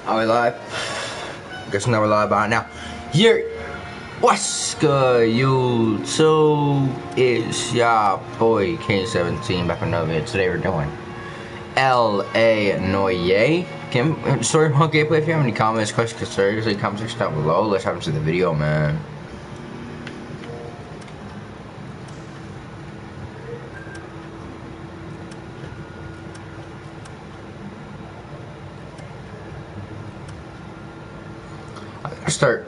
Are we live? Guess now we're live by now. Here, what's good, YouTube? It's ya boy K17 back with another video. Today we're doing L.A Noire Story Punk gameplay. If you have any comments, questions, concerns, leave comment section down below. Let's hop into the video, man. Start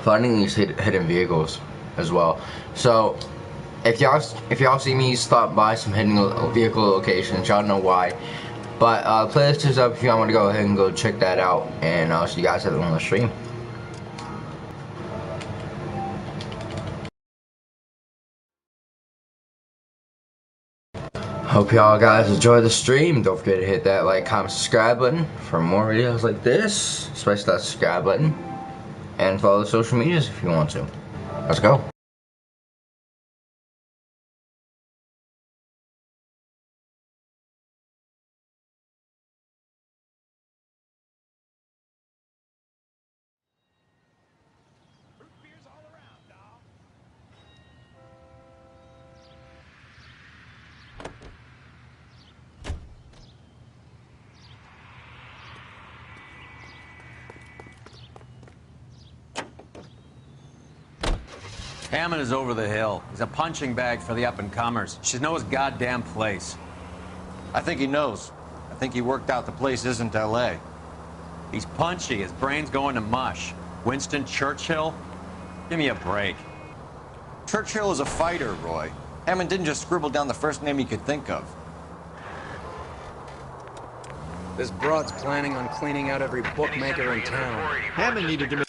finding these hidden vehicles as well. So if y'all see me stop by some hidden vehicle locations, y'all know why. But playlist is up if y'all want to go ahead and go check that out, and I'll see you guys on the stream. Hope y'all guys enjoy the stream. Don't forget to hit that like, comment, subscribe button for more videos like this, especially that subscribe button. And follow the social medias if you want to. Let's go. Hammond is over the hill. He's a punching bag for the up-and-comers. Should know his goddamn place. I think he knows. I think he worked out the place isn't L.A. He's punchy. His brain's going to mush. Winston Churchill? Give me a break. Churchill is a fighter, Roy. Hammond didn't just scribble down the first name he could think of. This broad's planning on cleaning out every bookmaker in town. Hammond needed to make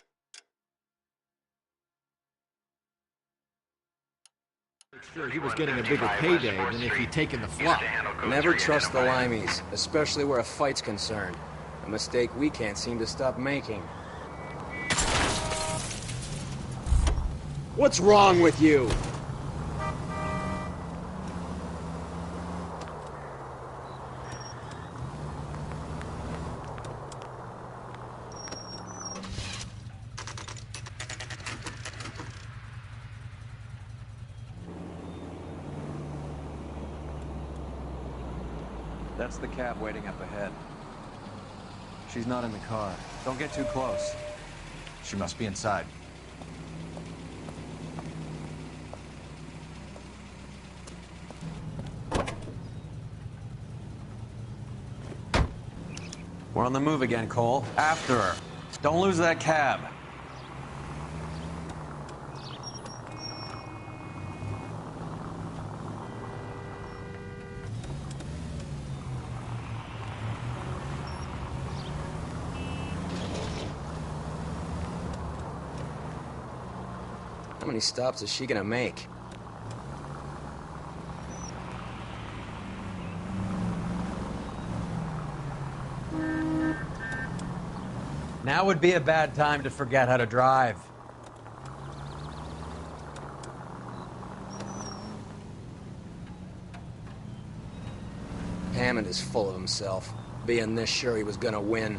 sure he was getting a bigger payday than if he'd taken the flop. Never trust the limeys, especially where a fight's concerned. A mistake we can't seem to stop making. What's wrong with you? That's the cab waiting up ahead. She's not in the car. Don't get too close. She must be inside. We're on the move again, Cole. After her. Don't lose that cab. How many stops is she gonna make? Now would be a bad time to forget how to drive. Hammond is full of himself, being this sure he was gonna win.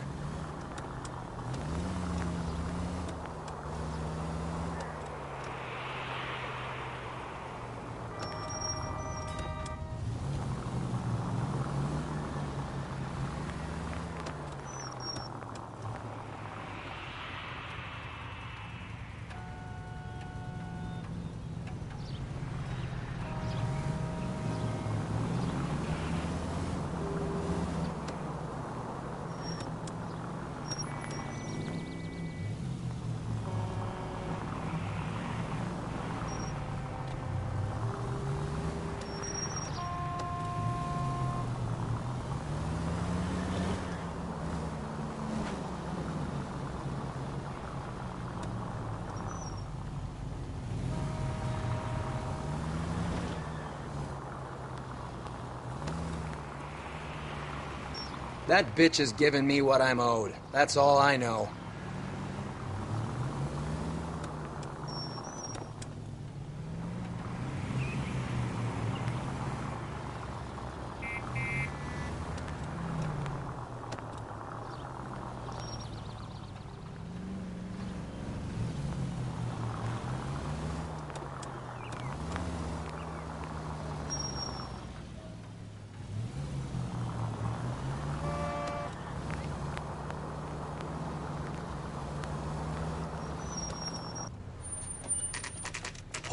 That bitch is giving me what I'm owed. That's all I know.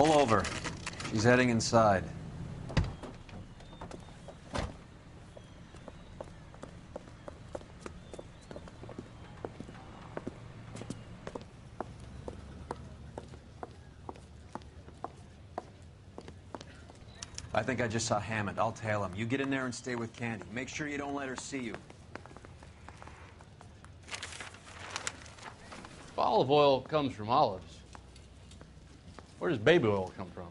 Pull over. She's heading inside. I think I just saw Hammond. I'll tail him. You get in there and stay with Candy. Make sure you don't let her see you. Olive oil comes from olives. Where does baby oil come from?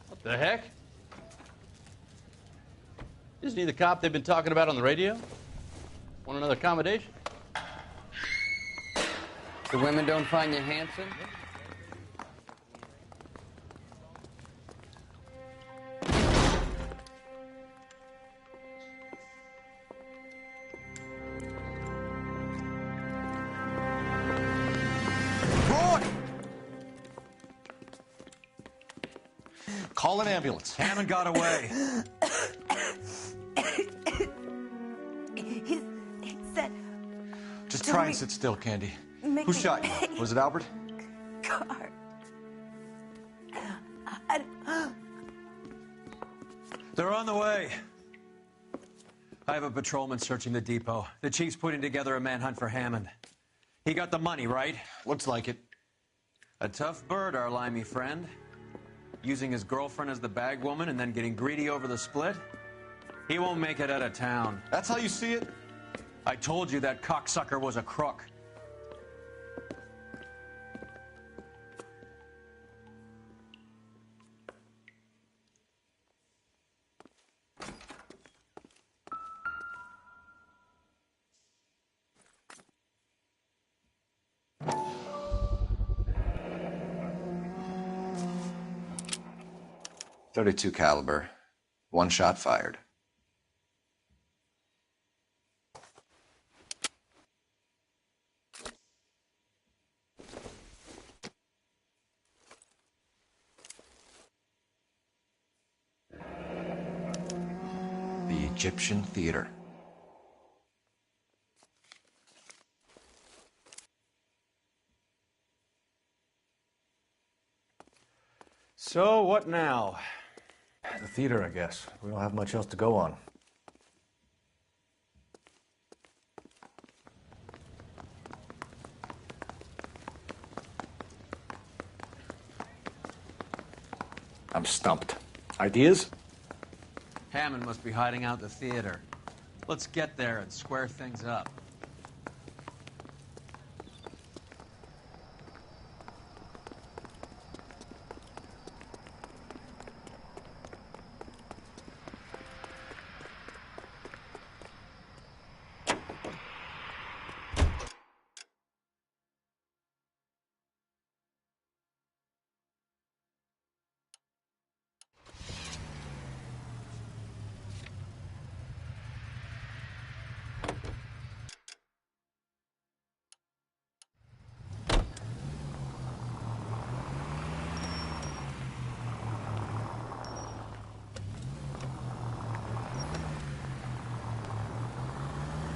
What the heck? Isn't he the cop they've been talking about on the radio? Want another accommodation? The women don't find you handsome? Call an ambulance. Hammond got away. He said... Just try and sit still, Candy. Who shot you? Was it Albert? Car. They're on the way. I have a patrolman searching the depot. The chief's putting together a manhunt for Hammond. He got the money, right? Looks like it. A tough bird, our limey friend. Using his girlfriend as the bag woman and then getting greedy over the split. He won't make it out of town. That's how you see it? I told you that cocksucker was a crook. .32 caliber. One shot fired. The Egyptian Theater. So, what now? The theater, I guess. We don't have much else to go on. I'm stumped. Ideas? Hammond must be hiding out the theater. Let's get there and square things up.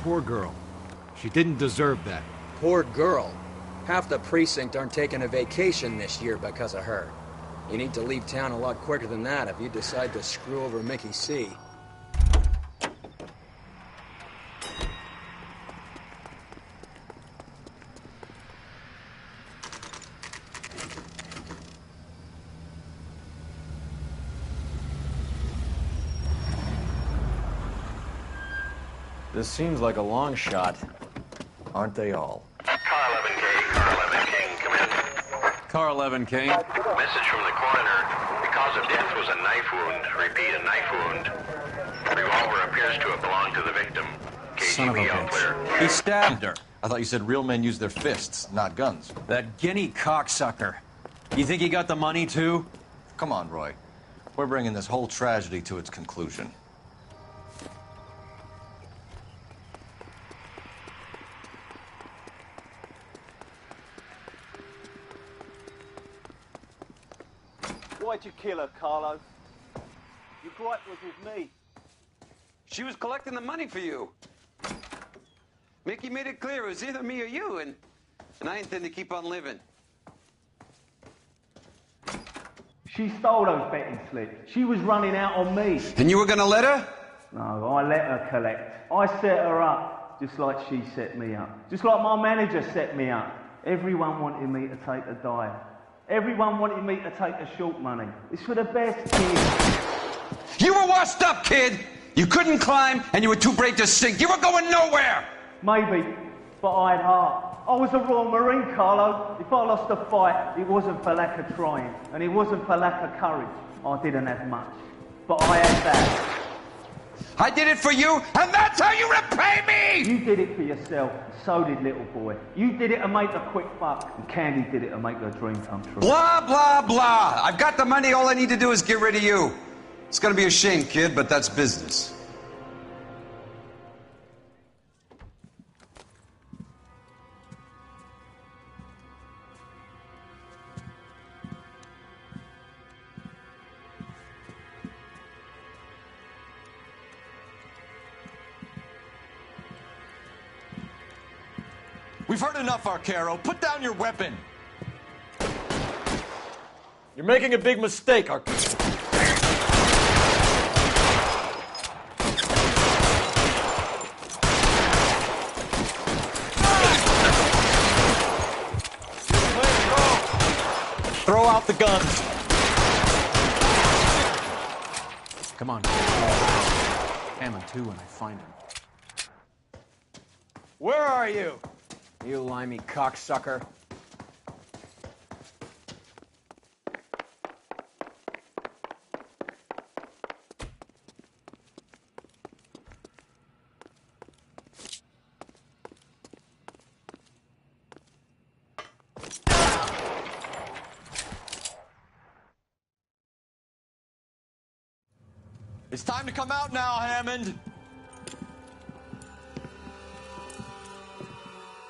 Poor girl. She didn't deserve that. Poor girl. Half the precinct aren't taking a vacation this year because of her. You need to leave town a lot quicker than that if you decide to screw over Mickey C. This seems like a long shot. Aren't they all? Car 11K, Car 11 King, come in. Car 11 King. Message from the coroner. The cause of death was a knife wound. Repeat, a knife wound. Revolver appears to have belonged to the victim. Son of a KGB all clear. bitch. He stabbed her. I thought you said real men use their fists, not guns. That guinea cocksucker. You think he got the money, too? Come on, Roy. We're bringing this whole tragedy to its conclusion. Why'd you kill her, Carlo? Your gripe was with me. She was collecting the money for you. Mickey made it clear it was either me or you, and I intend to keep on living. She stole those betting slips. She was running out on me. And you were gonna let her? No, I let her collect. I set her up, just like she set me up. Just like my manager set me up. Everyone wanted me to take a dive. Everyone wanted me to take the short money. It's for the best, kid. You were washed up, kid! You couldn't climb, and you were too brave to sink. You were going nowhere! Maybe, but I had heart. I was a Royal Marine, Carlo. If I lost a fight, it wasn't for lack of trying, and it wasn't for lack of courage. I didn't have much, but I had that. I did it for you, and that's how you repay me! You did it for yourself, and so did little boy. You did it to make a quick buck, and Candy did it to make her dream come true. Blah, blah, blah. I've got the money. All I need to do is get rid of you. It's gonna be a shame, kid, but that's business. We've heard enough, Arcaro. Put down your weapon. You're making a big mistake, Arcaro. Throw out the guns. Come on. Hammond, too, when I find him. Where are you? You limey cocksucker. It's time to come out now, Hammond.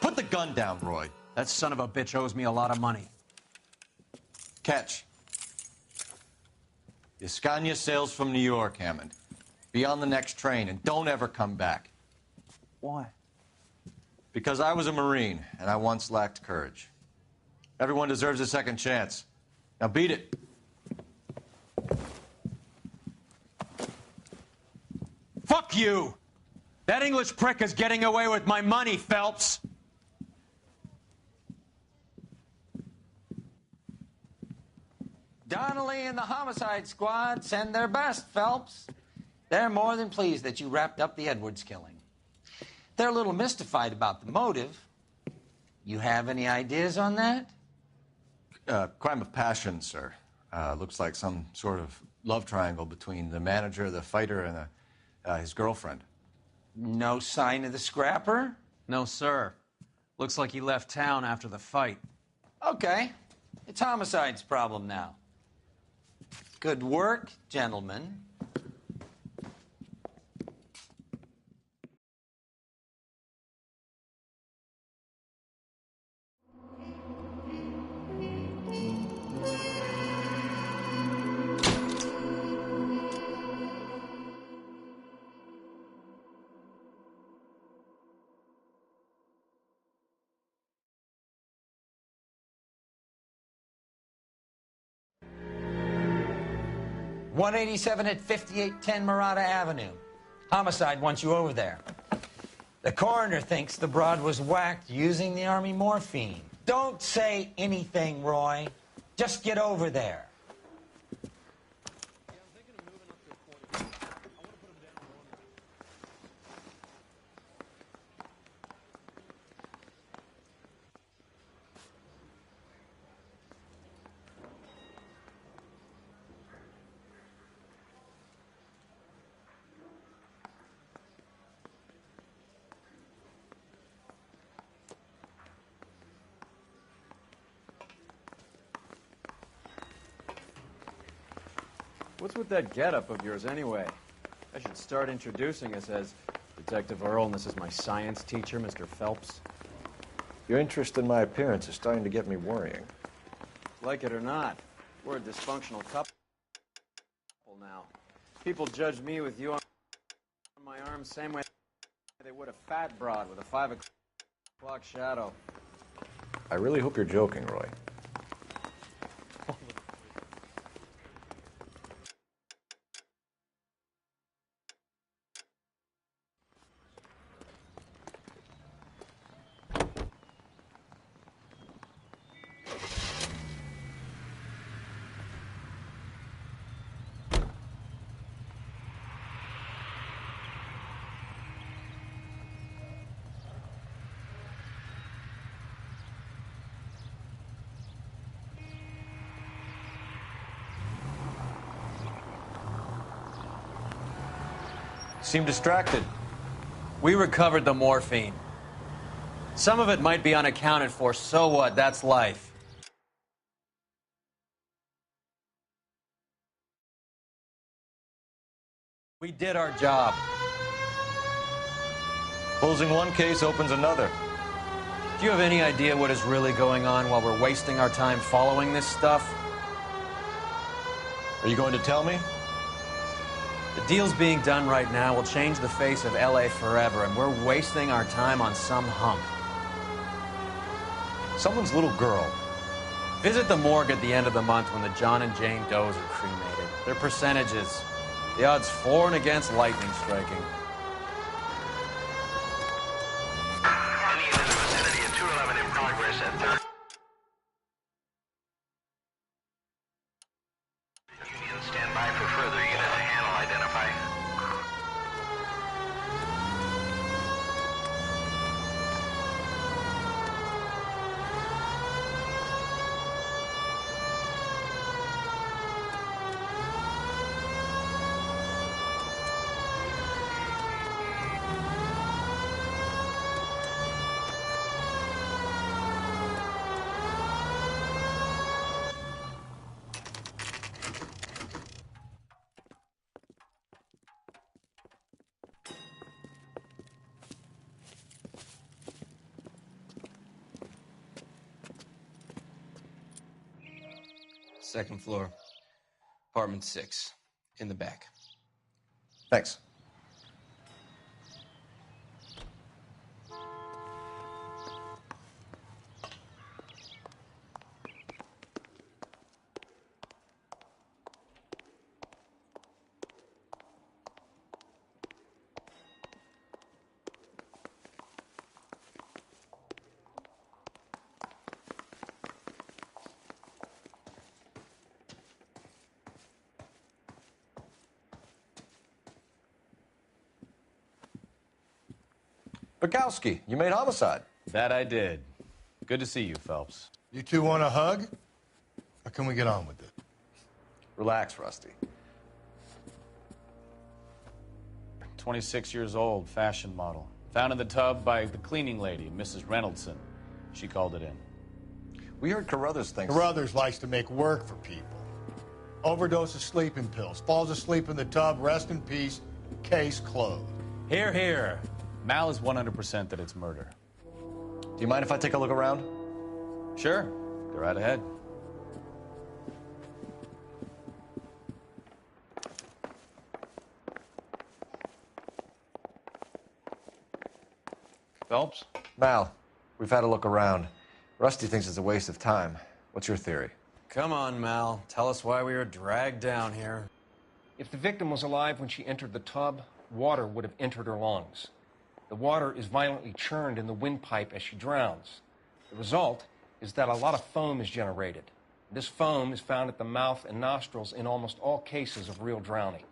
Put the gun down, Roy. That son of a bitch owes me a lot of money. Catch. The Scania sails from New York, Hammond. Be on the next train and don't ever come back. Why? Because I was a Marine and I once lacked courage. Everyone deserves a second chance. Now beat it. Fuck you! That English prick is getting away with my money, Phelps! Donnelly and the homicide squad send their best, Phelps. They're more than pleased that you wrapped up the Edwards killing. They're a little mystified about the motive. You have any ideas on that? Crime of passion, sir. Looks like some sort of love triangle between the manager, the fighter, and his girlfriend. No sign of the scrapper? No, sir. Looks like he left town after the fight. Okay. It's homicide's problem now. Good work, gentlemen. .187 at 5810 Murata Avenue. Homicide wants you over there. The coroner thinks the broad was whacked using the Army morphine. Don't say anything, Roy. Just get over there. What's with that getup of yours anyway? I should start introducing us as Detective Earl, and this is my science teacher, Mr. Phelps. Your interest in my appearance is starting to get me worrying. Like it or not, we're a dysfunctional couple now. People judge me with you on my arm, same way They would a fat broad with a 5 o'clock shadow. I really hope you're joking, Roy. Seem distracted. We recovered the morphine. Some of it might be unaccounted for, so what? That's life. We did our job. Closing one case opens another. Do you have any idea what is really going on while we're wasting our time following this stuff? Are you going to tell me? The deals being done right now will change the face of L.A. forever, and we're wasting our time on some hump. Someone's little girl. Visit the morgue at the end of the month when the John and Jane Does are cremated. Their percentages. The odds for and against lightning striking. Any unit in the vicinity of 211 in progress at 3rd. Union, stand by for further unit to handle identify. Second floor. Apartment 6. In the back. Thanks. Bukowski, you made homicide. That I did. Good to see you, Phelps. You two want a hug? Or can we get on with it? Relax, Rusty. 26 years old, fashion model. Found in the tub by the cleaning lady, Mrs. Reynoldson. She called it in. We heard Carruthers thinks... Carruthers likes to make work for people. Overdose of sleeping pills. Falls asleep in the tub. Rest in peace. Case closed. Here, here. Mal is 100% that it's murder. Do you mind if I take a look around? Sure. Go right ahead. Phelps? Mal, we've had a look around. Rusty thinks it's a waste of time. What's your theory? Come on, Mal. Tell us why we were dragged down here. If the victim was alive when she entered the tub, water would have entered her lungs. The water is violently churned in the windpipe as she drowns. The result is that a lot of foam is generated. This foam is found at the mouth and nostrils in almost all cases of real drowning.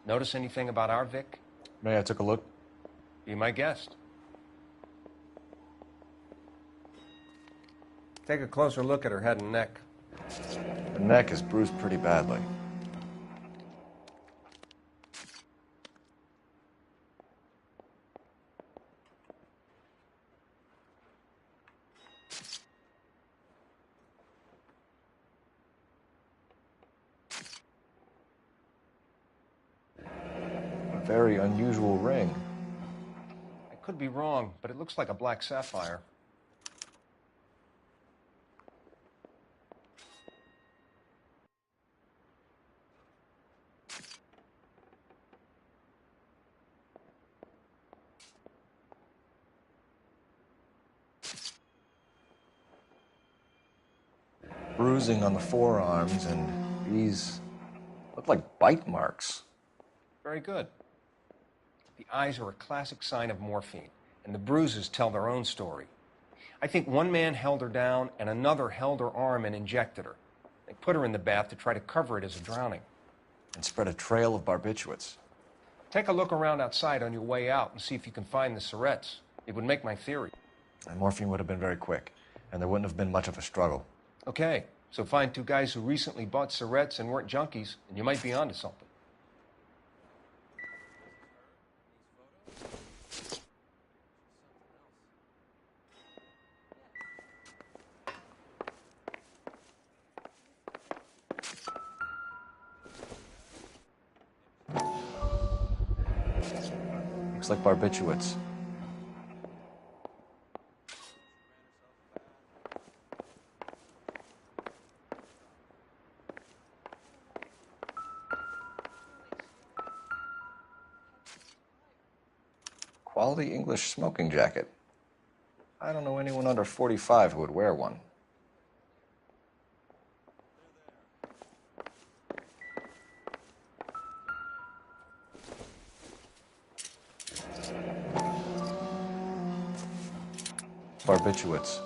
Notice anything about our Vic? May I took a look? Be my guest. Take a closer look at her head and neck. Her neck is bruised pretty badly. A very unusual ring. I could be wrong, but it looks like a black sapphire. bruising on the forearms, and these look like bite marks. Very good. The eyes are a classic sign of morphine, and the bruises tell their own story. I think one man held her down and another held her arm and injected her. They put her in the bath to try to cover it as a drowning. And spread a trail of barbiturates. Take a look around outside on your way out and see if you can find the syrettes. It would make my theory. And morphine would have been very quick, and there wouldn't have been much of a struggle. Okay, so find two guys who recently bought syrettes and weren't junkies, and you might be onto something. Looks like barbiturates. Quality English smoking jacket. I don't know anyone under 45 who would wear one. Barbiturates.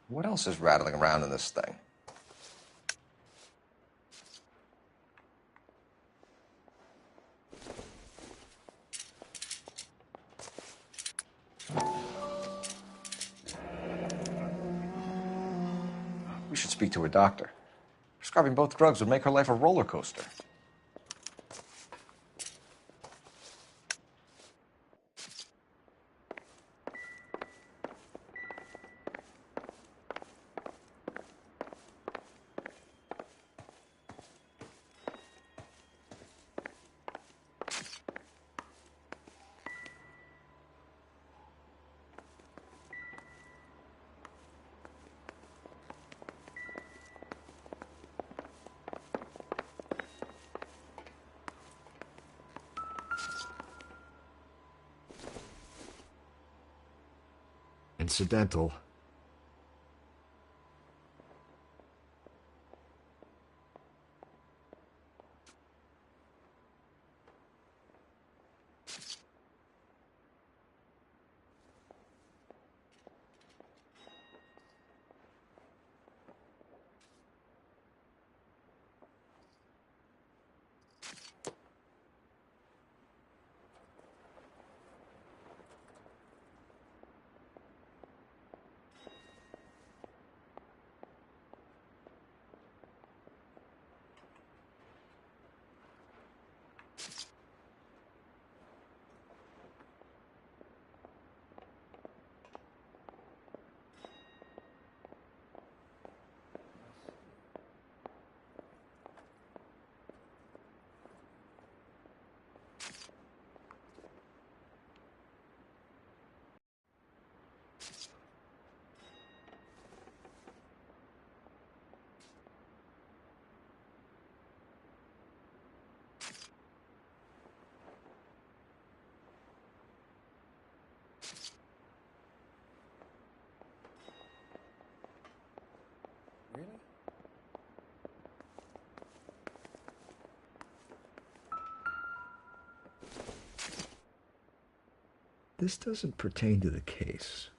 What else is rattling around in this thing? We should speak to her doctor. Prescribing both drugs would make her life a roller coaster. Incidental. Really? This doesn't pertain to the case.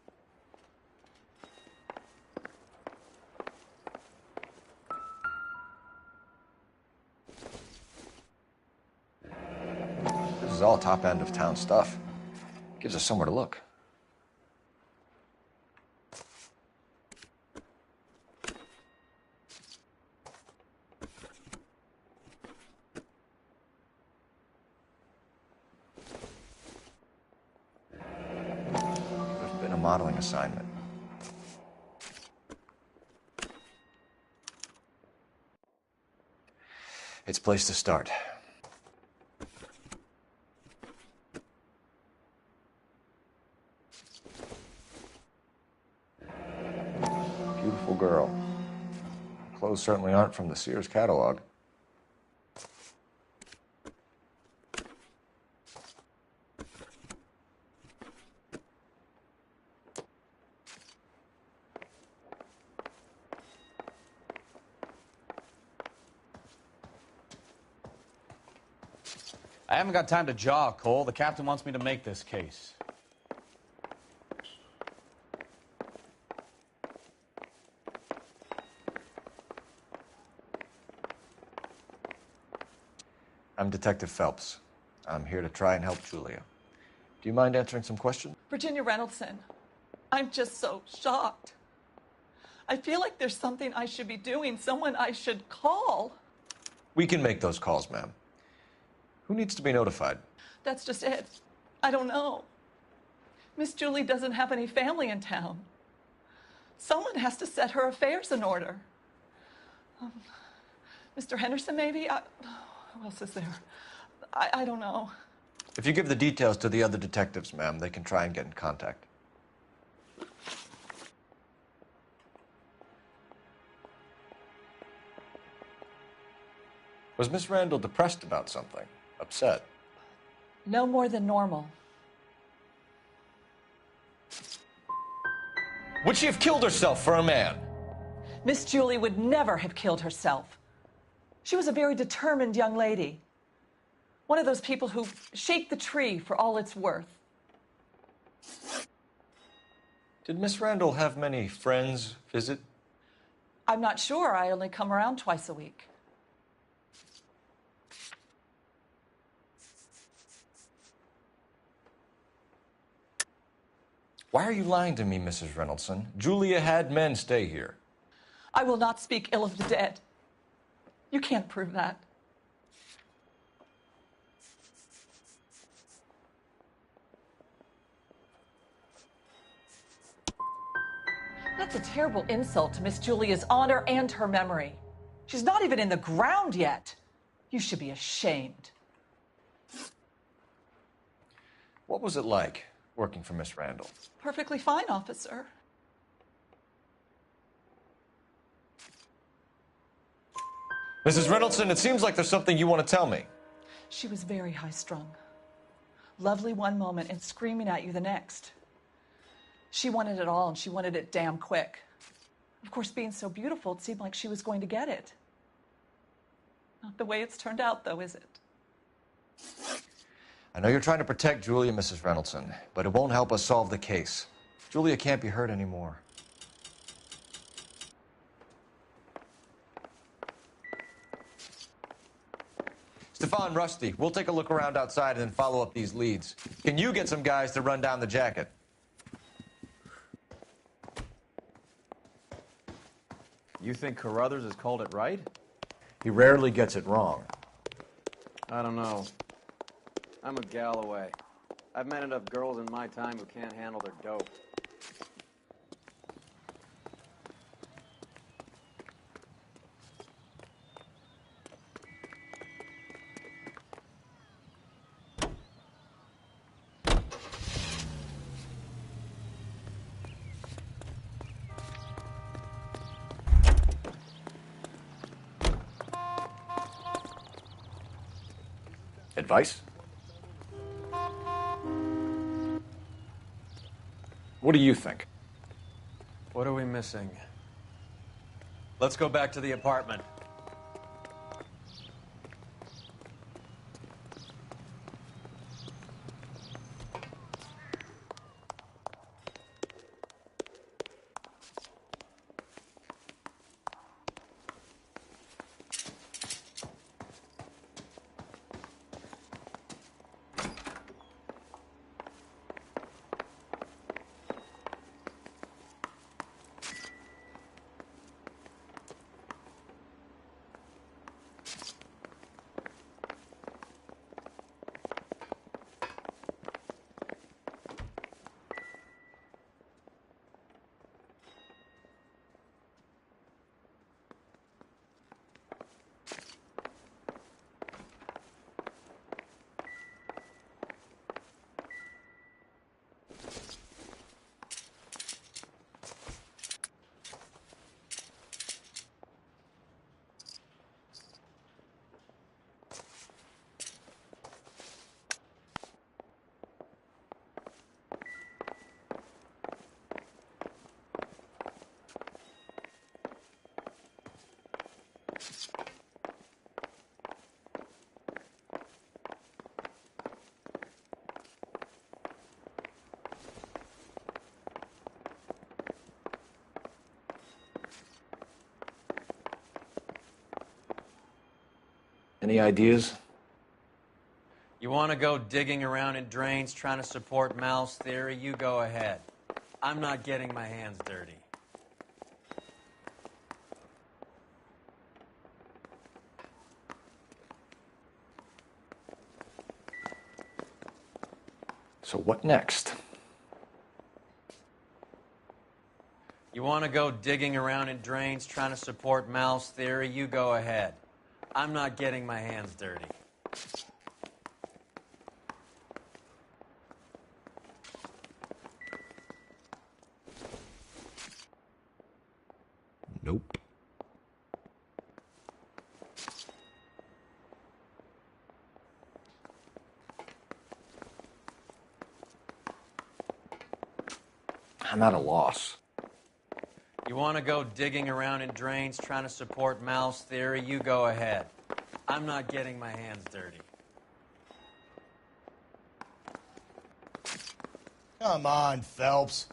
This is all top end of town stuff. Gives us somewhere to look. There's been a modeling assignment. It's a place to start. Beautiful girl. Clothes certainly aren't from the Sears catalog. I haven't got time to jaw, Cole. The captain wants me to make this case. I'm Detective Phelps. I'm here to try and help Julia. Do you mind answering some questions? Virginia Reynoldson, I'm just so shocked. I feel like there's something I should be doing, someone I should call. We can make those calls, ma'am. Who needs to be notified? That's just it. I don't know. Miss Julie doesn't have any family in town. Someone has to set her affairs in order. Mr. Henderson, maybe? Who else is there? I don't know. If you give the details to the other detectives, ma'am, they can try and get in contact. Was Miss Randall depressed about something? Upset? No more than normal. Would she have killed herself for a man? Miss Julie would never have killed herself. She was a very determined young lady. One of those people who shake the tree for all it's worth. Did Miss Randall have many friends visit? I'm not sure. I only come around twice a week. Why are you lying to me, Mrs. Reynoldson? Julia had men stay here. I will not speak ill of the dead. You can't prove that. That's a terrible insult to Miss Julia's honor and her memory. She's not even in the ground yet. You should be ashamed. What was it like working for Miss Randall? Perfectly fine, officer. Mrs. Reynoldson, it seems like there's something you want to tell me. She was very high-strung. Lovely one moment and screaming at you the next. She wanted it all, and she wanted it damn quick. Of course, being so beautiful, it seemed like she was going to get it. Not the way it's turned out, though, is it? I know you're trying to protect Julia, Mrs. Reynoldson, but it won't help us solve the case. Julia can't be hurt anymore. Stefan, Rusty, we'll take a look around outside and then follow up these leads. Can you get some guys to run down the jacket? You think Carruthers has called it right? He rarely gets it wrong. I don't know. I'm a Galloway. I've met enough girls in my time who can't handle their dope. Advice? What do you think? What are we missing? Let's go back to the apartment. Any ideas? You want to go digging around in drains trying to support Mal's theory? You go ahead. I'm not getting my hands dirty. So what next? You want to go digging around in drains trying to support Mal's theory? You go ahead. I'm not getting my hands dirty. Nope. I'm at a loss. You want to go digging around in drains trying to support Mal's theory? You go ahead. I'm not getting my hands dirty. Come on, Phelps.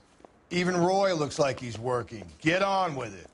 Even Roy looks like he's working. Get on with it.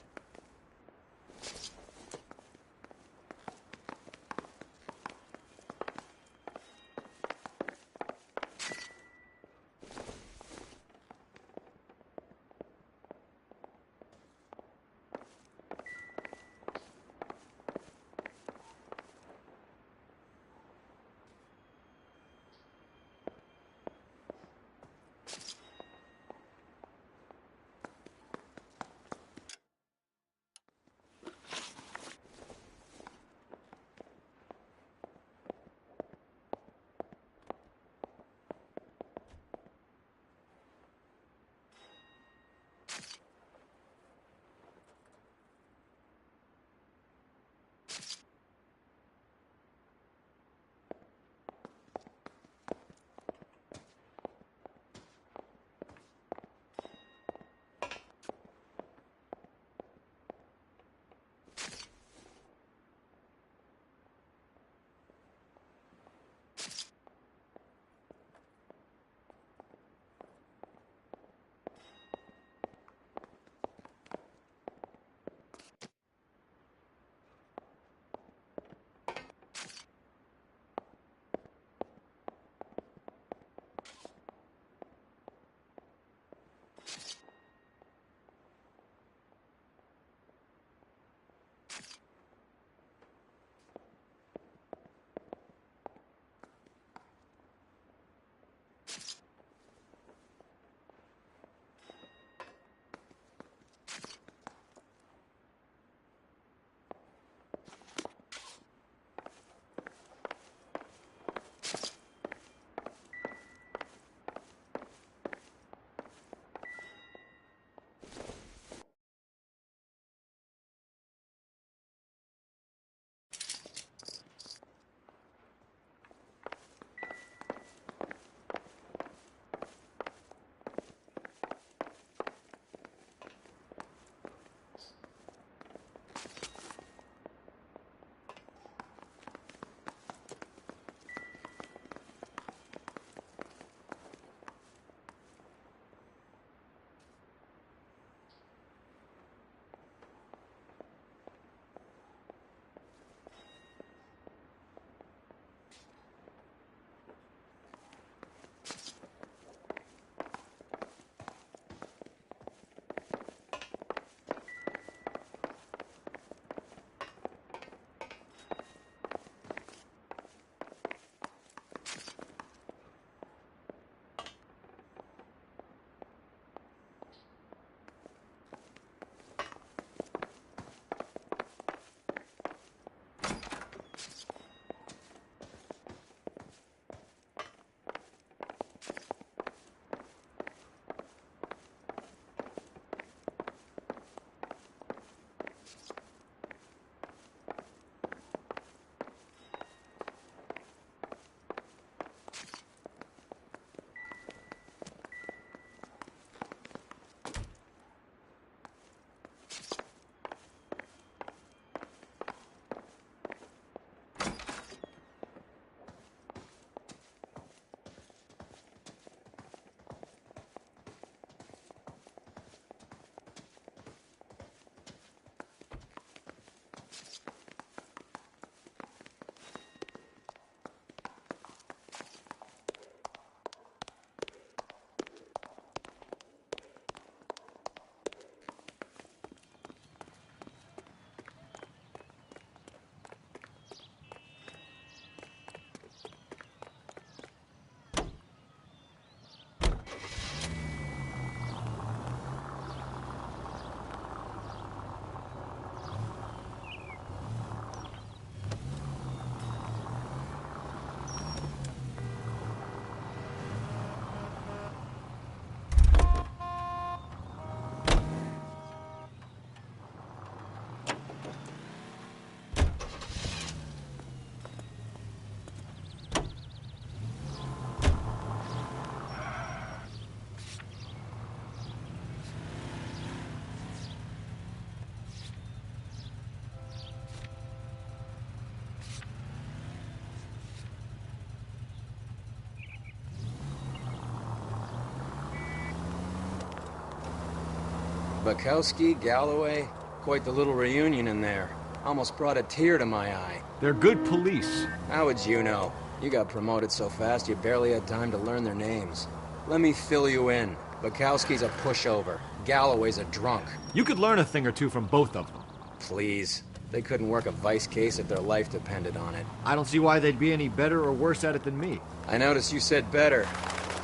Bukowski, Galloway, quite the little reunion in there. Almost brought a tear to my eye. They're good police. How would you know? You got promoted so fast you barely had time to learn their names. Let me fill you in. Bukowski's a pushover. Galloway's a drunk. You could learn a thing or two from both of them. Please. They couldn't work a vice case if their life depended on it. I don't see why they'd be any better or worse at it than me. I noticed you said better.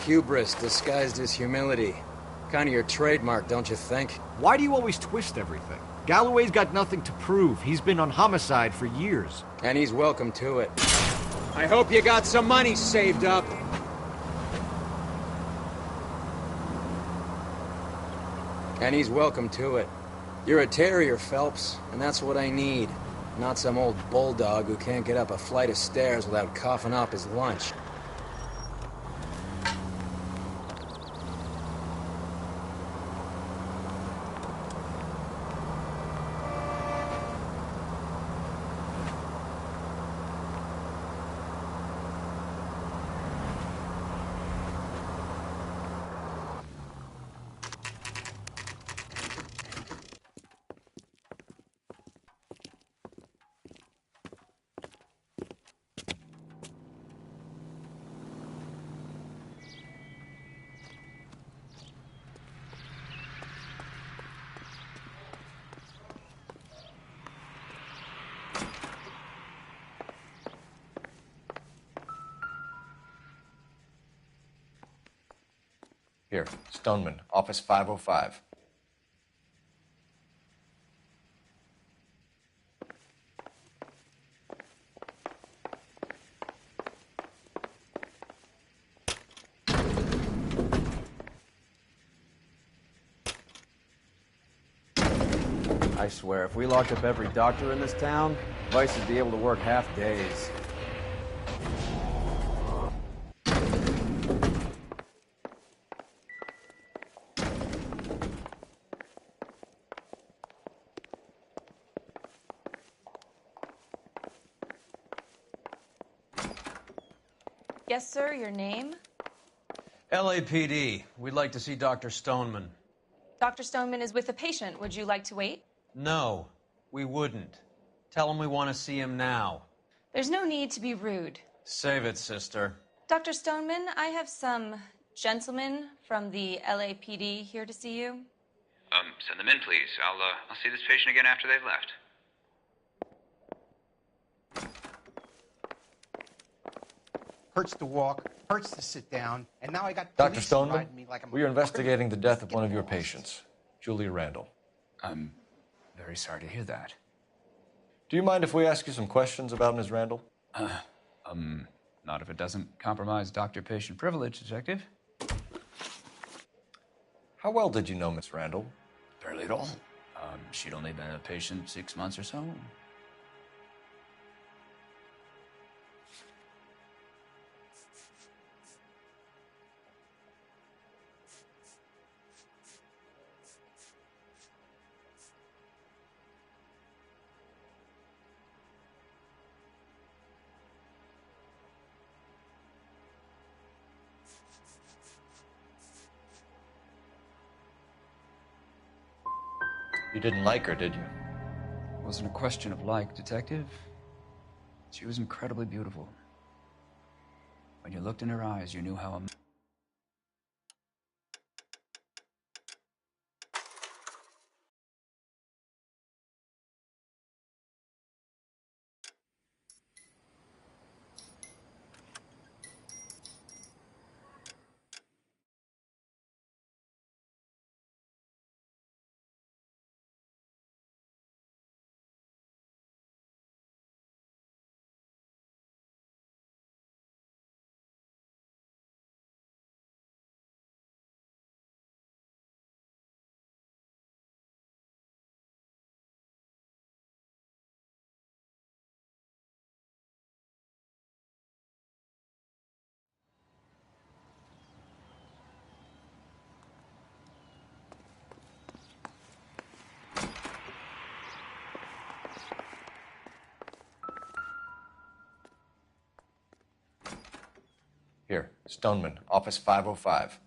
Hubris disguised as humility. Kind of your trademark, don't you think? Why do you always twist everything? Galloway's got nothing to prove. He's been on homicide for years. And he's welcome to it. I hope you got some money saved up. And he's welcome to it. You're a terrier, Phelps, and that's what I need. Not some old bulldog who can't get up a flight of stairs without coughing up his lunch. Here, Stoneman, office 505. I swear, if we locked up every doctor in this town, Vice would be able to work half days. Yes, sir, your name? LAPD. We'd like to see Dr. Stoneman. Dr. Stoneman is with a patient. Would you like to wait? No, we wouldn't. Tell him we want to see him now. There's no need to be rude. Save it, sister. Dr. Stoneman, I have some gentlemen from the LAPD here to see you. Send them in, please. I'll see this patient again after they've left. Hurts to walk, hurts to sit down, and now I got Dr. police Stoneman, riding me like I'm we are investigating the death of one of your patients, Julia Randall. I'm very sorry to hear that. Do you mind if we ask you some questions about Ms. Randall? Not if it doesn't compromise doctor-patient privilege, Detective. How well did you know Miss Randall? Barely at all. She'd only been a patient 6 months or so. You didn't like her, did you? It wasn't a question of like, Detective. She was incredibly beautiful. When you looked in her eyes, you knew how Here, Stoneman, office 505.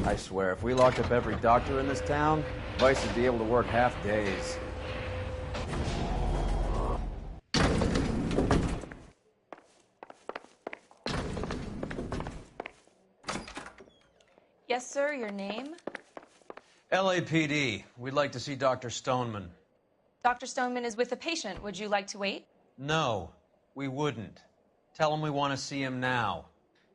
I swear, if we locked up every doctor in this town, Vice would be able to work half days. Yes, sir, your name? LAPD. We'd like to see Dr. Stoneman. Dr. Stoneman is with a patient. Would you like to wait? No, we wouldn't. Tell him we want to see him now.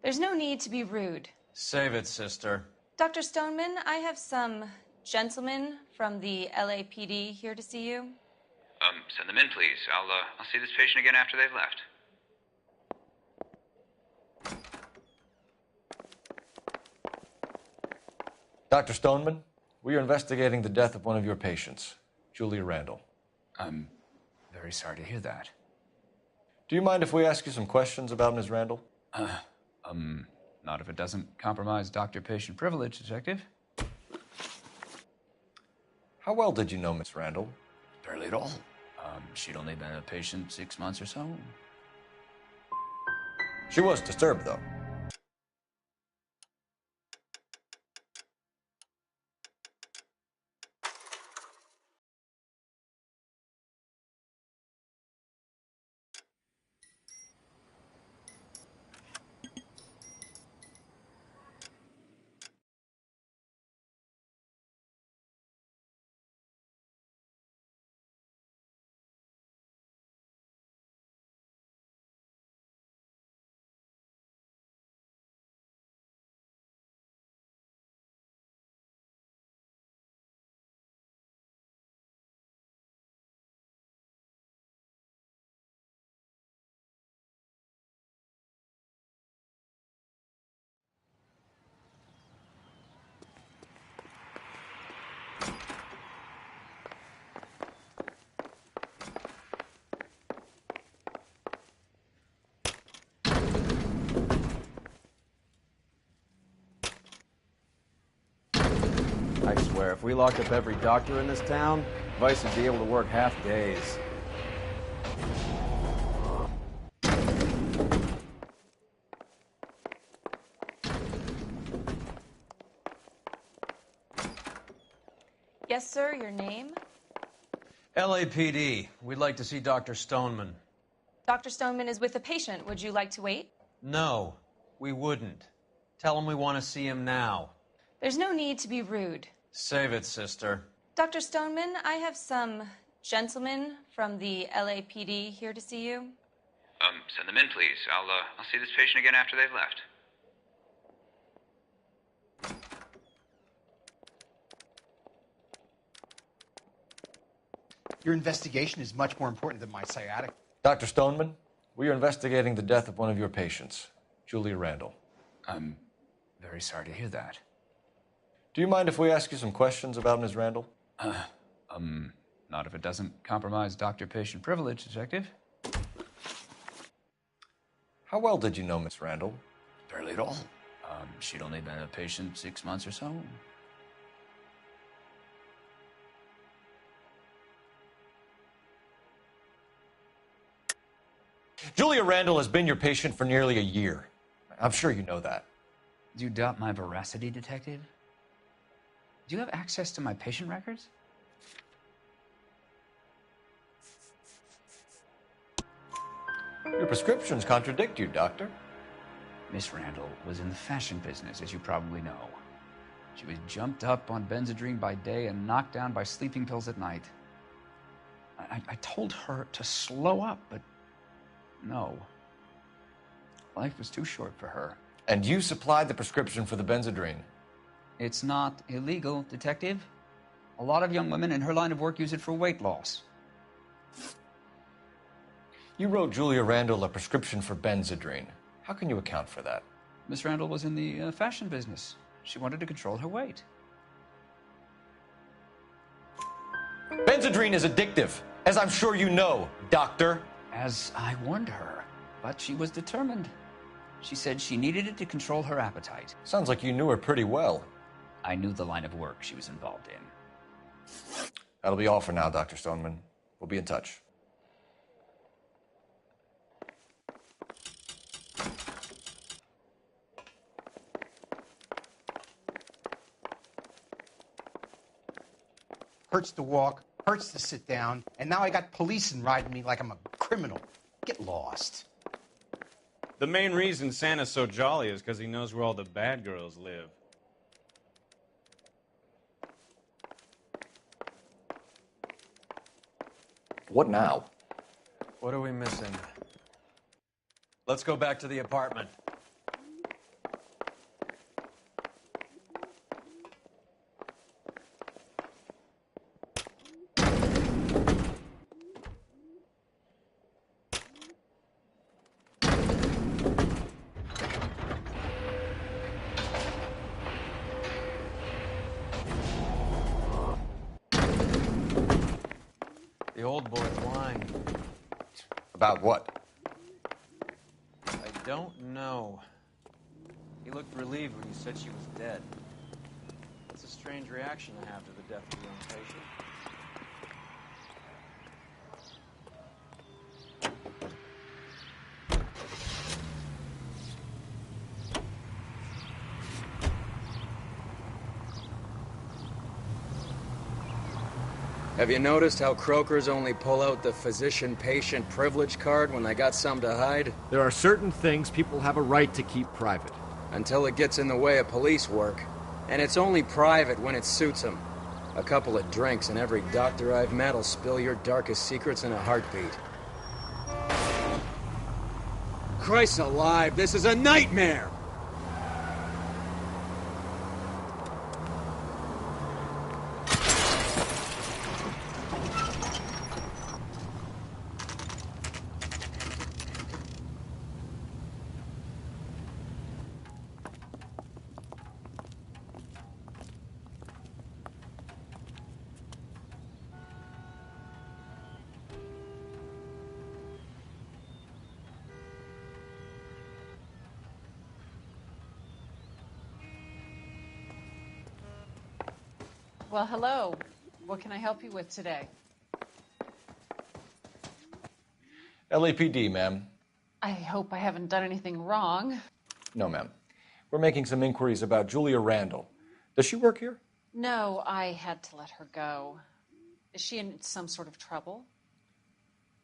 There's no need to be rude. Save it, sister. Dr. Stoneman, I have some gentlemen from the LAPD here to see you. Send them in, please. I'll see this patient again after they've left. Dr. Stoneman, we are investigating the death of one of your patients, Julia Randall. I'm very sorry to hear that. Do you mind if we ask you some questions about Ms. Randall? Not if it doesn't compromise doctor-patient privilege, Detective. How well did you know Miss Randall? Barely at all. She'd only been a patient 6 months or so. She was disturbed, though. I swear, if we locked up every doctor in this town, Vice would be able to work half days. Yes, sir, your name? LAPD. We'd like to see Dr. Stoneman. Dr. Stoneman is with a patient. Would you like to wait? No, we wouldn't. Tell him we want to see him now. There's no need to be rude. Save it, sister. Dr. Stoneman, I have some gentlemen from the LAPD here to see you. Send them in, please. I'll see this patient again after they've left. Your investigation is much more important than my sciatic. Dr. Stoneman, we are investigating the death of one of your patients, Julia Randall. I'm very sorry to hear that. Do you mind if we ask you some questions about Ms. Randall? Not if it doesn't compromise doctor-patient privilege, Detective. How well did you know Miss Randall? Barely at all. She'd only been a patient 6 months or so. Julia Randall has been your patient for nearly a year. I'm sure you know that. Do you doubt my veracity, Detective? Do you have access to my patient records? Your prescriptions contradict you, Doctor. Miss Randall was in the fashion business, as you probably know. She was jumped up on Benzedrine by day and knocked down by sleeping pills at night. I told her to slow up, but no. Life was too short for her. And you supplied the prescription for the Benzedrine? It's not illegal, Detective. A lot of young women in her line of work use it for weight loss. You wrote Julia Randall a prescription for Benzedrine. How can you account for that? Miss Randall was in the fashion business. She wanted to control her weight. Benzedrine is addictive, as I'm sure you know, Doctor. As I warned her, but she was determined. She said she needed it to control her appetite. Sounds like you knew her pretty well. I knew the line of work she was involved in. That'll be all for now, Dr. Stoneman. We'll be in touch. hurts to walk, hurts to sit down, and now I got policemen riding me like I'm a criminal. Get lost. The main reason Santa's so jolly is because he knows where all the bad girls live. What now? What are we missing? Let's go back to the apartment. The old boy's lying. About what? I don't know. He looked relieved when you said she was dead. That's a strange reaction to have to the death of your own patient. Have you noticed how croakers only pull out the physician-patient privilege card when they got something to hide? There are certain things people have a right to keep private. Until it gets in the way of police work. And it's only private when it suits them. A couple of drinks and every doctor I've met will spill your darkest secrets in a heartbeat. Christ alive, this is a nightmare! Well, hello. What can I help you with today? LAPD, ma'am. I hope I haven't done anything wrong. No, ma'am. We're making some inquiries about Julia Randall. Does she work here? No, I had to let her go. Is she in some sort of trouble?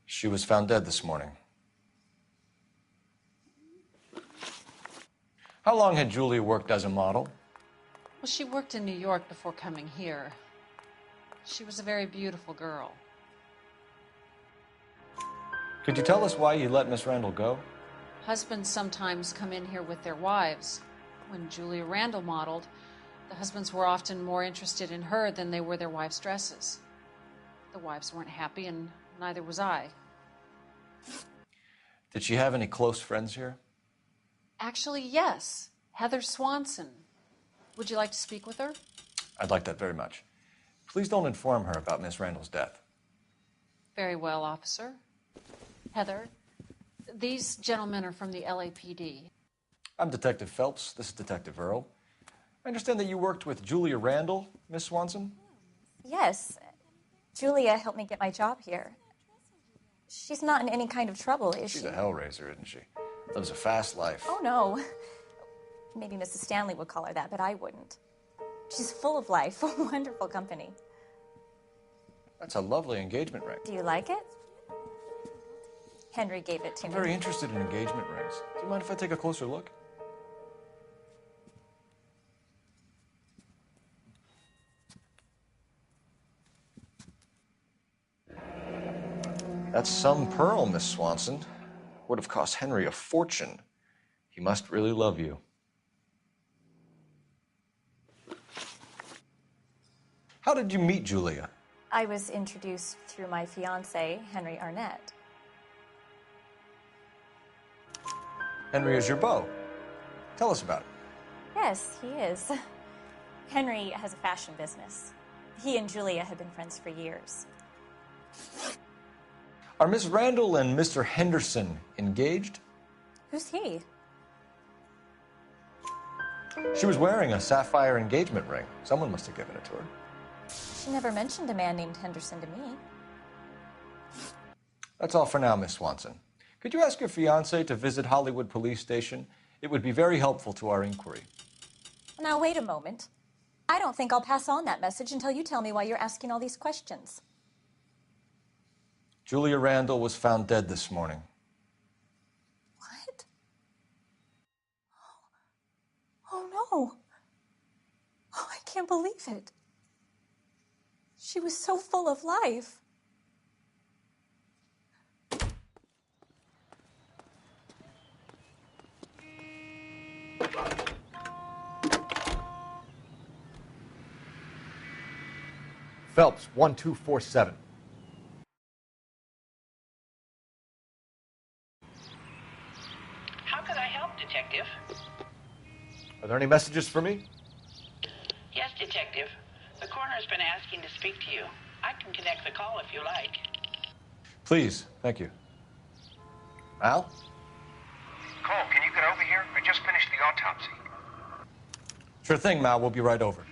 She was found dead this morning. How long had Julia worked as a model? Well, she worked in New York before coming here. She was a very beautiful girl. Could you tell us why you let Miss Randall go? Husbands sometimes come in here with their wives. When Julia Randall modeled, the husbands were often more interested in her than they were their wives' dresses. The wives weren't happy, and neither was I. Did she have any close friends here? Actually, yes. Heather Swanson. Would you like to speak with her? I'd like that very much. Please don't inform her about Miss Randall's death. Very well, officer. Heather, these gentlemen are from the LAPD. I'm Detective Phelps. This is Detective Earl. I understand that you worked with Julia Randall, Miss Swanson? Yes. Julia helped me get my job here. She's not in any kind of trouble, is she? She's a hellraiser, isn't she? Lives a fast life. Oh, no. Maybe Mrs. Stanley would call her that, but I wouldn't. She's full of life, a wonderful company. That's a lovely engagement ring. Do you like it? Henry gave it to me. I'm very interested in engagement rings. Do you mind if I take a closer look? That's some pearl, Miss Swanson. Would have cost Henry a fortune. He must really love you. How did you meet Julia? I was introduced through my fiancé, Henry Arnett. Henry is your beau. Tell us about it. Yes, he is. Henry has a fashion business. He and Julia have been friends for years. Are Miss Randall and Mr. Henderson engaged? Who's he? She was wearing a sapphire engagement ring. Someone must have given it to her. She never mentioned a man named Henderson to me. That's all for now, Miss Swanson. Could you ask your fiancé to visit Hollywood Police Station? It would be very helpful to our inquiry. Now, wait a moment. I don't think I'll pass on that message until you tell me why you're asking all these questions. Julia Randall was found dead this morning. What? Oh, no. Oh, I can't believe it. She was so full of life. Phelps, 1247. How can I help, Detective? Are there any messages for me? Yes, Detective. The coroner's been asking to speak to you. I can connect the call if you like. Please, thank you. Al? Cole, can you get over here? I just finished the autopsy. Sure thing, Mal. We'll be right over.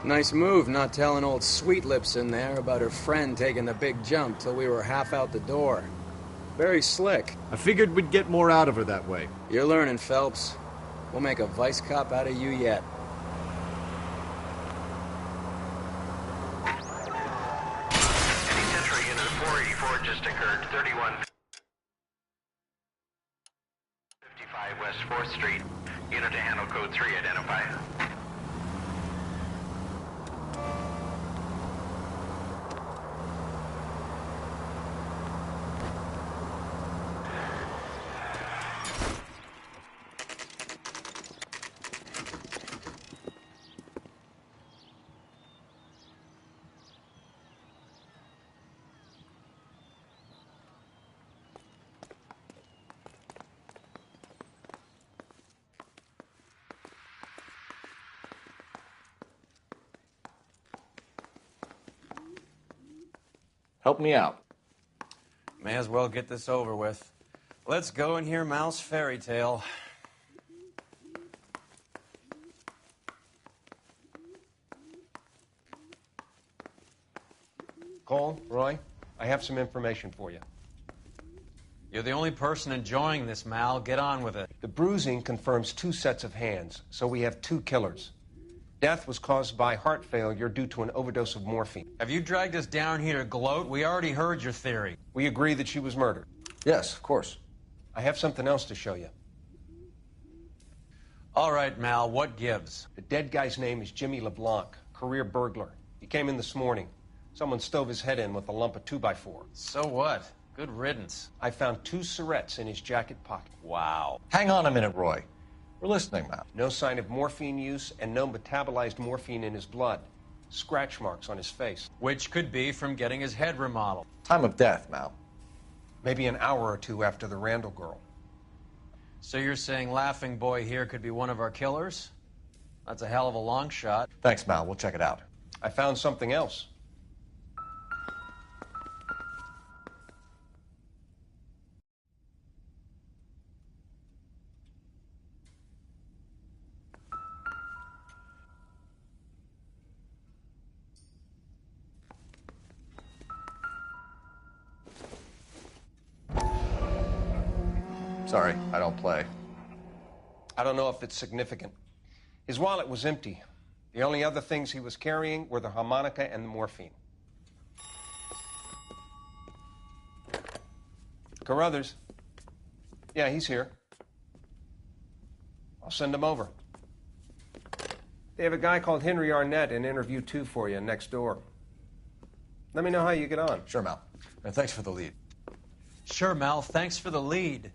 Nice move not telling old Sweet Lips in there about her friend taking the big jump till we were half out the door. Very slick. I figured we'd get more out of her that way. You're learning, Phelps. We'll make a vice cop out of you yet. Any Central Unit 484 just occurred. 3155 West 4th Street. Unit to handle code 3, identify. Help me out. May as well get this over with. Let's go and hear Mal's fairy tale. Cole, Roy, I have some information for you. You're the only person enjoying this, Mal. Get on with it. The bruising confirms 2 sets of hands, so we have 2 killers. Death was caused by heart failure due to an overdose of morphine. Have you dragged us down here to gloat? We already heard your theory. We agree that she was murdered. Yes, of course. I have something else to show you. All right, Mal, what gives? The dead guy's name is Jimmy LeBlanc, career burglar. He came in this morning. Someone stove his head in with a lump of 2x4. So what? Good riddance. I found 2 syrettes in his jacket pocket. Wow. Hang on a minute, Roy. We're listening, Mal. No sign of morphine use and no metabolized morphine in his blood. Scratch marks on his face. Which could be from getting his head remodeled. Time of death, Mal. Maybe an hour or 2 after the Randall girl. So you're saying Laughing Boy here could be one of our killers? That's a hell of a long shot. Thanks, Mal. We'll check it out. I found something else. Sorry, I don't play. I don't know if it's significant. His wallet was empty. The only other things he was carrying were the harmonica and the morphine. Carruthers. Yeah, he's here. I'll send him over. They have a guy called Henry Arnett in interview 2 for you next door. Let me know how you get on. Sure, Mal. And thanks for the lead. Sure, Mal. Thanks for the lead.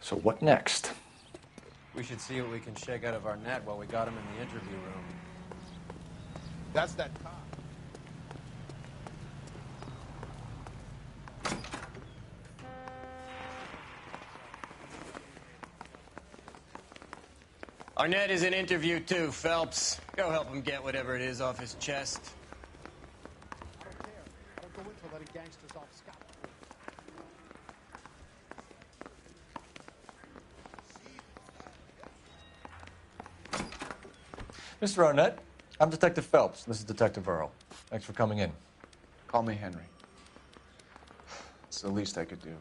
So what next? We should see what we can shake out of our net while we got him in the interview room. That's that cop. Arnett is in interview too, Phelps. Go help him get whatever it is off his chest. I don't care. I don't go into letting gangsters off scot. Mr. Arnett, I'm Detective Phelps. This is Detective Earl. Thanks for coming in. Call me Henry. It's the least I could do.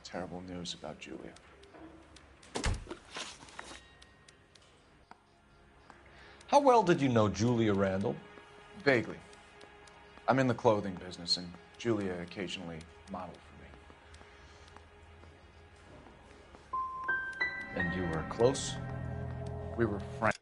Terrible news about Julia. How well did you know Julia Randall? Vaguely. I'm in the clothing business, and Julia occasionally modeled for me. And you were close? We were friends.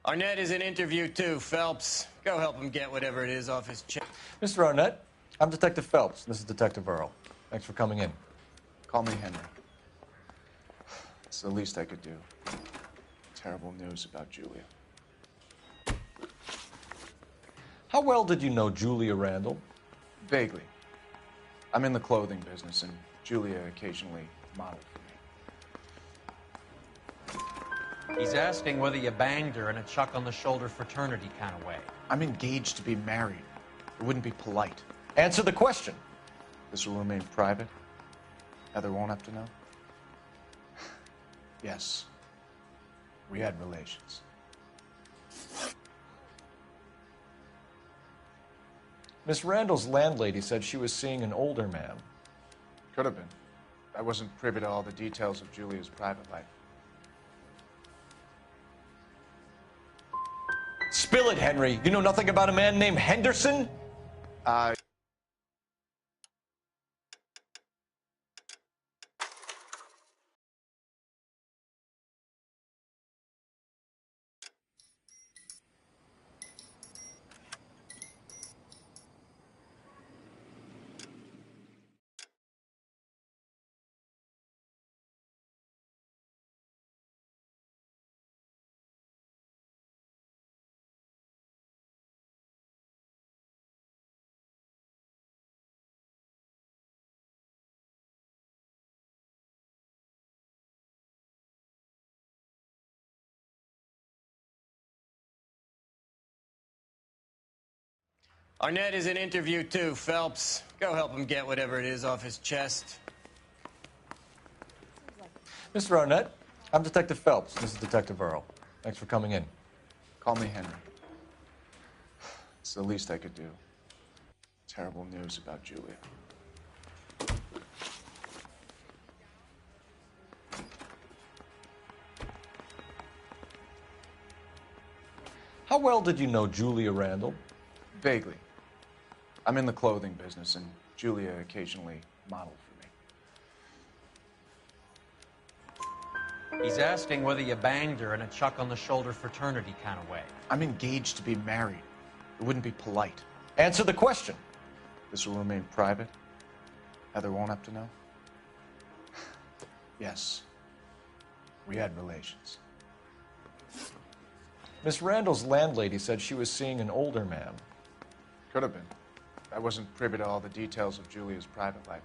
Arnett is in interview too, Phelps. Go help him get whatever it is off his chest. Mr. Arnett, I'm Detective Phelps. This is Detective Earl. Thanks for coming in. Call me Henry. It's the least I could do. Terrible news about Julia. How well did you know Julia Randall? Vaguely. I'm in the clothing business, and Julia occasionally modeled for me. He's asking whether you banged her in a chuck on the shoulder fraternity kind of way. I'm engaged to be married. It wouldn't be polite. Answer the question. This will remain private. Heather won't have to know. Yes. We had relations. Miss Randall's landlady said she was seeing an older man. Could have been. I wasn't privy to all the details of Julia's private life. Spill it, Henry. You know nothing about a man named Henderson? Arnett is in interview too, Phelps. Go help him get whatever it is off his chest. Mr. Arnett, I'm Detective Phelps. This is Detective Earl. Thanks for coming in. Call me Henry. It's the least I could do. Terrible news about Julia. How well did you know Julia Randall? Vaguely. I'm in the clothing business, and Julia occasionally modeled for me. He's asking whether you banged her in a chuck on the shoulder fraternity kind of way. I'm engaged to be married. It wouldn't be polite. Answer the question. This will remain private. Heather won't have to know. Yes. We had relations. Miss Randall's landlady said she was seeing an older man. Could have been. I wasn't privy to all the details of Julia's private life.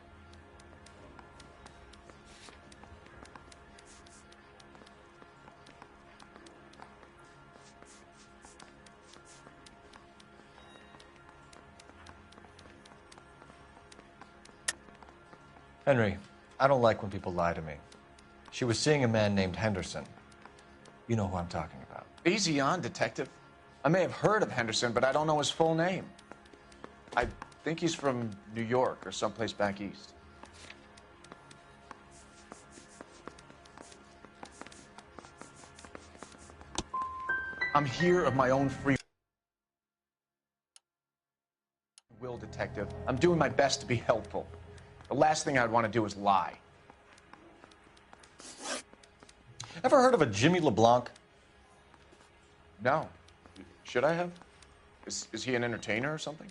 Henry, I don't like when people lie to me. She was seeing a man named Henderson. You know who I'm talking about. Easy on, Detective. I may have heard of Henderson, but I don't know his full name. I think he's from New York or someplace back east. I'm here of my own free will, Detective. I'm doing my best to be helpful. The last thing I'd want to do is lie. Ever heard of a Jimmy LeBlanc? No. Should I have? Is he an entertainer or something?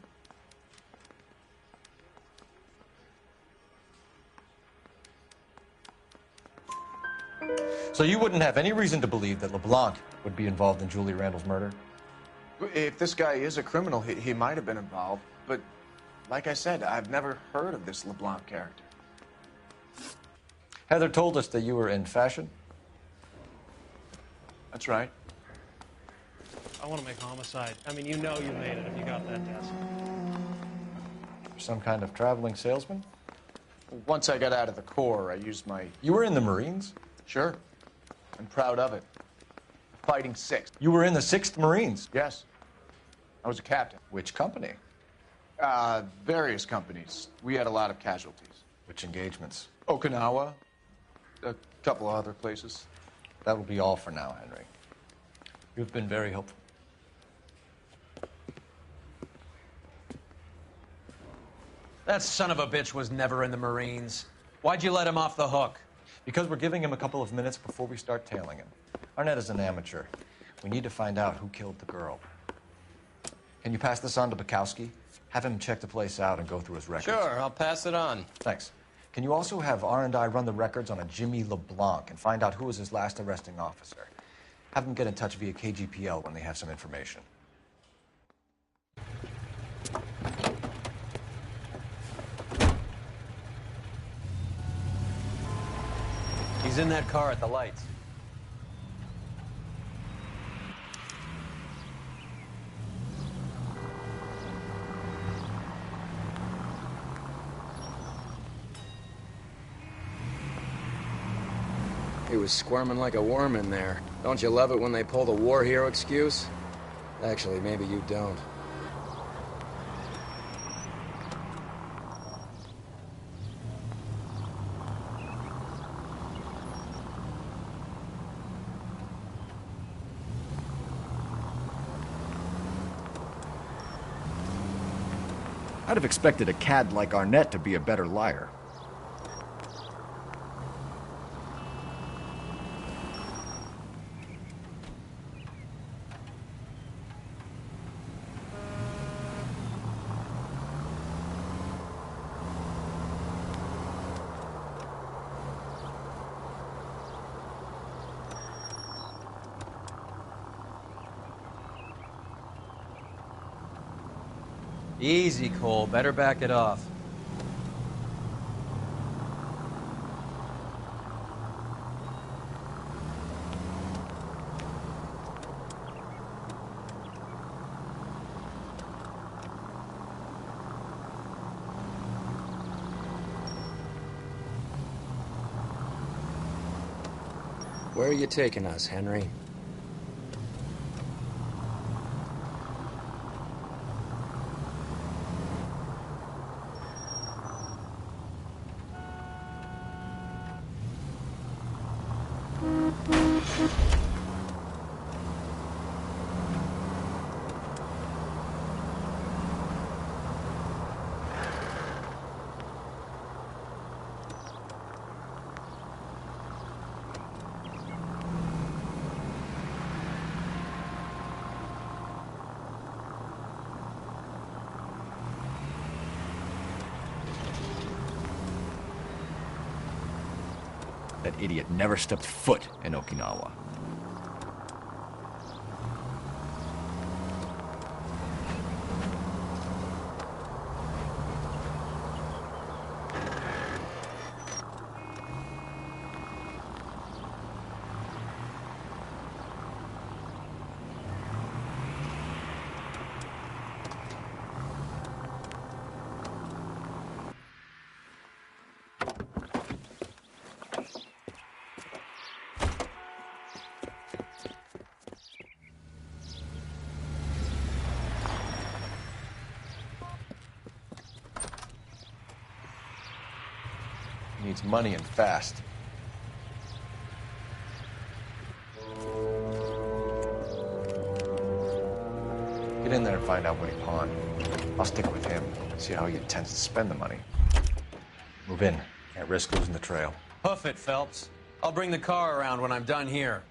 So you wouldn't have any reason to believe that LeBlanc would be involved in Julie Randall's murder? If this guy is a criminal, he might have been involved. But like I said, I've never heard of this LeBlanc character. Heather told us that you were in fashion. That's right. I want to make Homicide. I mean, you know you made it if you got that desk. Some kind of traveling salesman? Once I got out of the Corps, I used my... You were in the Marines? Sure. I'm proud of it. Fighting 6th. You were in the 6th Marines? Yes. I was a captain. Which company? Various companies. We had a lot of casualties. Which engagements? Okinawa. A couple of other places. That will be all for now, Henry. You've been very helpful. That son of a bitch was never in the Marines. Why'd you let him off the hook? Because we're giving him a couple of minutes before we start tailing him. Arnett is an amateur. We need to find out who killed the girl. Can you pass this on to Bukowski? Have him check the place out and go through his records. Sure, I'll pass it on. Thanks. Can you also have R&I run the records on a Jimmy LeBlanc and find out who was his last arresting officer? Have them get in touch via KGPL when they have some information. He's in that car at the lights. He was squirming like a worm in there. Don't you love it when they pull the war hero excuse? Actually, maybe you don't. I'd have expected a cad like Arnett to be a better liar. Easy, Cole. Better back it off. Where are you taking us, Henry? That idiot never stepped foot in Okinawa. Needs money and fast. Get in there and find out what he pawned. I'll stick with him, see how he intends to spend the money. Move in. Can't risk losing the trail. Hoof it, Phelps. I'll bring the car around when I'm done here.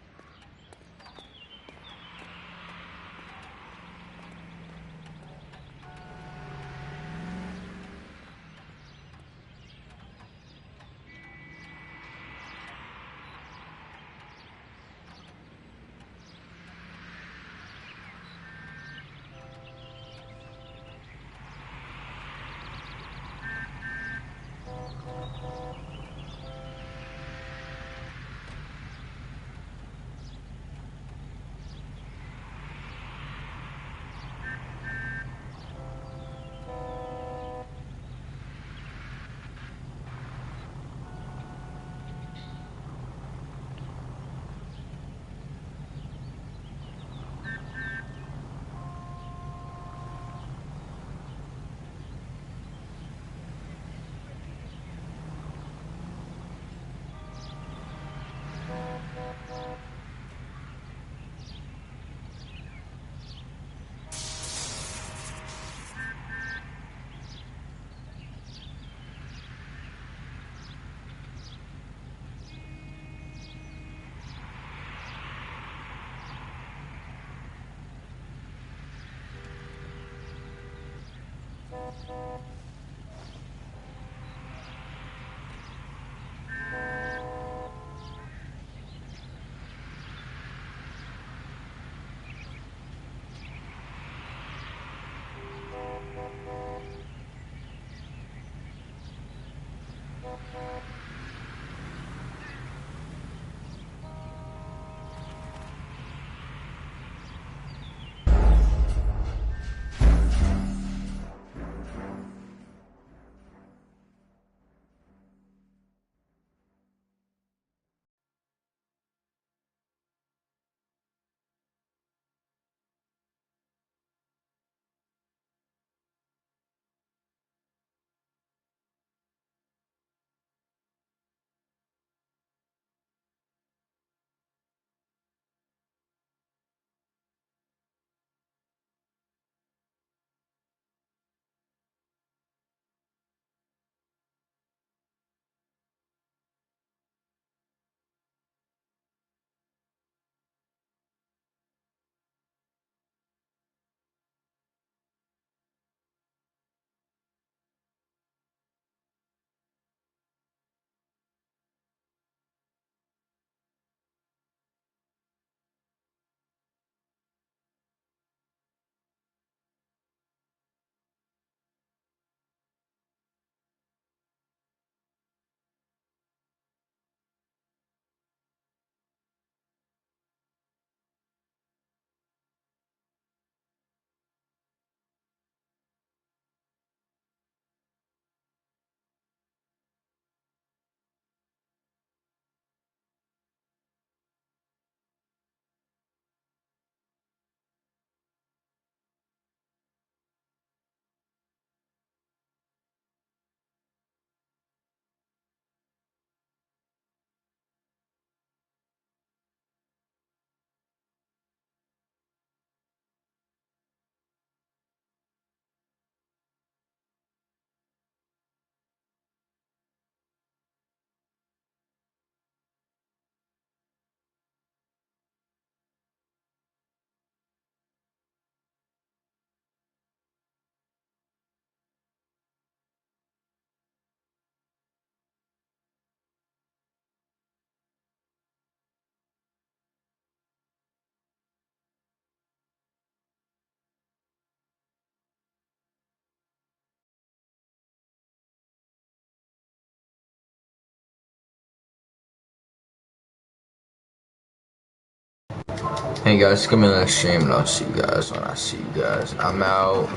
Hey guys, give me that stream and I'll see you guys when I see you guys. I'm out.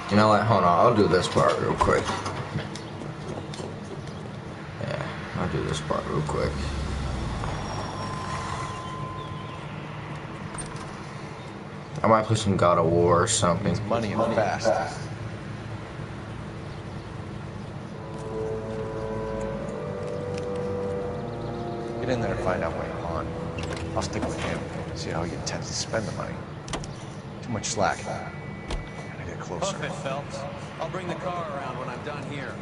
You know what? Hold on, I'll do this part real quick. Yeah, I'll do this part real quick. I might play some God of War or something. Money and fast. Get in there and find out what he pawned. I'll stick with him, see how he intends to spend the money. Too much slack. Gotta get closer. Hoof it, Phelps. I'll bring the car around when I'm done here.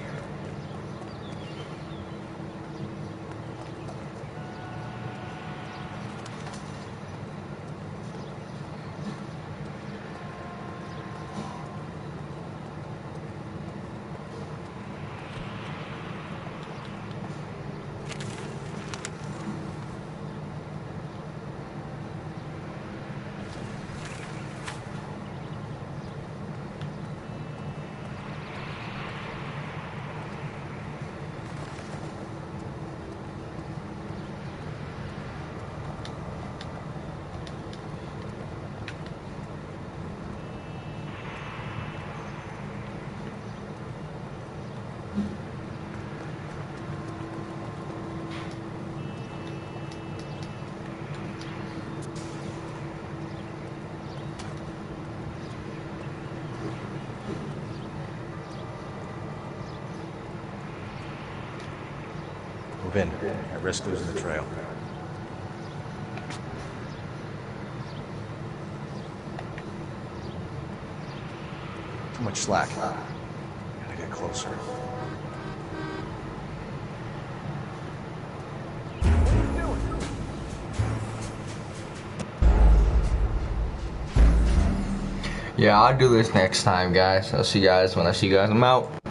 Move in. At risk losing the trail. Too much slack. Gotta get closer. Yeah, I'll do this next time, guys. I'll see you guys when I see you guys. I'm out.